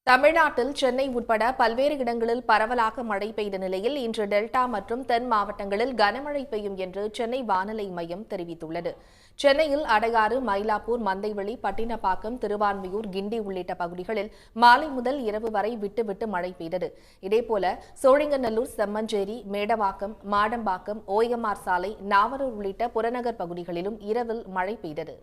தமிழ்நாட்டில் சென்னை உட்பட பல்வேறு இடங்களில் பரவலாக மழை பெய்த நிலையில் இன்று டெல்டா மற்றும் தென் மாவட்டங்களில் கனமழை பெய்யும் என்று சென்னை வானிலை மையம் தெரிவித்துள்ளது. சென்னையில் அடையாறு, மயிலாப்பூர், மந்தைவெளி, பட்டினப்பாக்கம், திருவான்மியூர், கிண்டி உள்ளிட்ட பகுதிகளில் மாலை முதல் இரவு வரை விட்டு மழை பெய்தது. இதேபோல சோழிங்கநல்லூர், செம்மஞ்சேரி, மேடவாக்கம், மாடம்பாக்கம், ஓஎம்ஆர் சாலை, நாவலூர் உள்ளிட்ட புறநகர் பகுதிகளிலும் இரவில் மழை பெய்தது.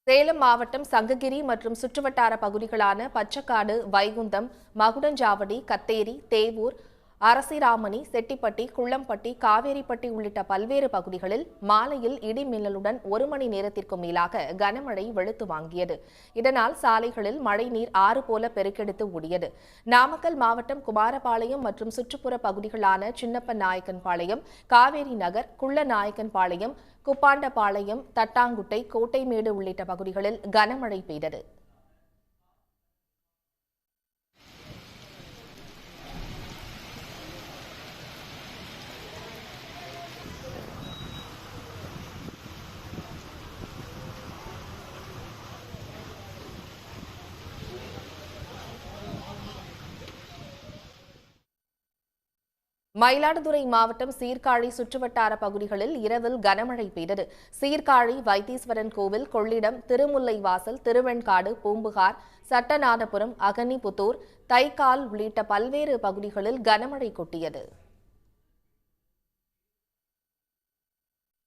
சேலம் மாவட்டம் சங்ககிரி மற்றும் சுற்றுவட்டார பகுதிகளான பச்சக்காடு, வைகுந்தம், மகுடஞ்சாவடி, கத்தேரி, தேவூர், அரசிராமணி, செட்டிப்பட்டி, குள்ளம்பட்டி, காவேரிப்பட்டி உள்ளிட்ட பல்வேறு பகுதிகளில் மாலையில் இடி மின்னலுடன் 1 மணி நேரத்திற்கும் மேலாக கனமழை வெளுத்து வாங்கியது. இதனால் சாலைகளில் மழைநீர் ஆறு போல பெருக்கெடுத்து ஓடியது. நாமக்கல் மாவட்டம் குமாரபாளையம் மற்றும் சுற்றுப்புற பகுதிகளான சின்னப்ப நாயக்கன்பாளையம், காவேரி நகர், குள்ளநாயக்கன்பாளையம், குப்பாண்டபாளையம், தட்டாங்குட்டை, கோட்டைமேடு உள்ளிட்ட பகுதிகளில் கனமழை பெய்தது. மயிலாடுதுறை மாவட்டம் சீர்காழி சுற்றுவட்டார பகுதிகளில் இரவில் கனமழை பெய்தது. சீர்காழி வைத்தீஸ்வரன் கோவில், கொள்ளிடம், திருமுல்லைவாசல், திருவெண்காடு, பூம்புகார், சட்டநாதபுரம், அகனிபுத்தூர், தைக்கால் உள்ளிட்ட பல்வேறு பகுதிகளில் கனமழை கொட்டியது.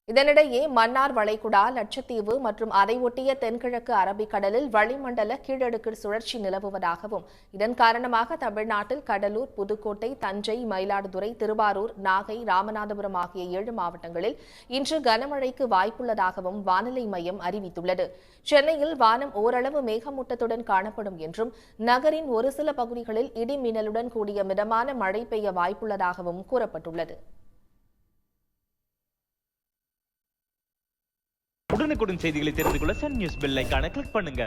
இதனிடையே மன்னார் வளைகுடா, லட்சத்தீவு மற்றும் அதை ஒட்டிய தென்கிழக்கு அரபிக்கடலில் வளிமண்டல கீழடுக்கு சுழற்சி நிலவுவதாகவும் இதன் காரணமாக தமிழ்நாட்டில் கடலூர், புதுக்கோட்டை, தஞ்சை, மயிலாடுதுறை, திருவாரூர், நாகை, ராமநாதபுரம் ஆகிய 7 மாவட்டங்களில் இன்று கனமழைக்கு வாய்ப்புள்ளதாகவும் வானிலை மையம் அறிவித்துள்ளது. சென்னையில் வானம் ஓரளவு மேகமூட்டத்துடன் காணப்படும் என்றும் நகரின் ஒரு சில பகுதிகளில் இடி மின்னலுடன் கூடிய மிதமான மழை பெய்ய வாய்ப்புள்ளதாகவும் கூறப்பட்டுள்ளது. உடனுக்குடன் செய்திகளை தெரிந்து கொள்ள சன் நியூஸ் பெல் ஐகானை கிளிக் பண்ணுங்க.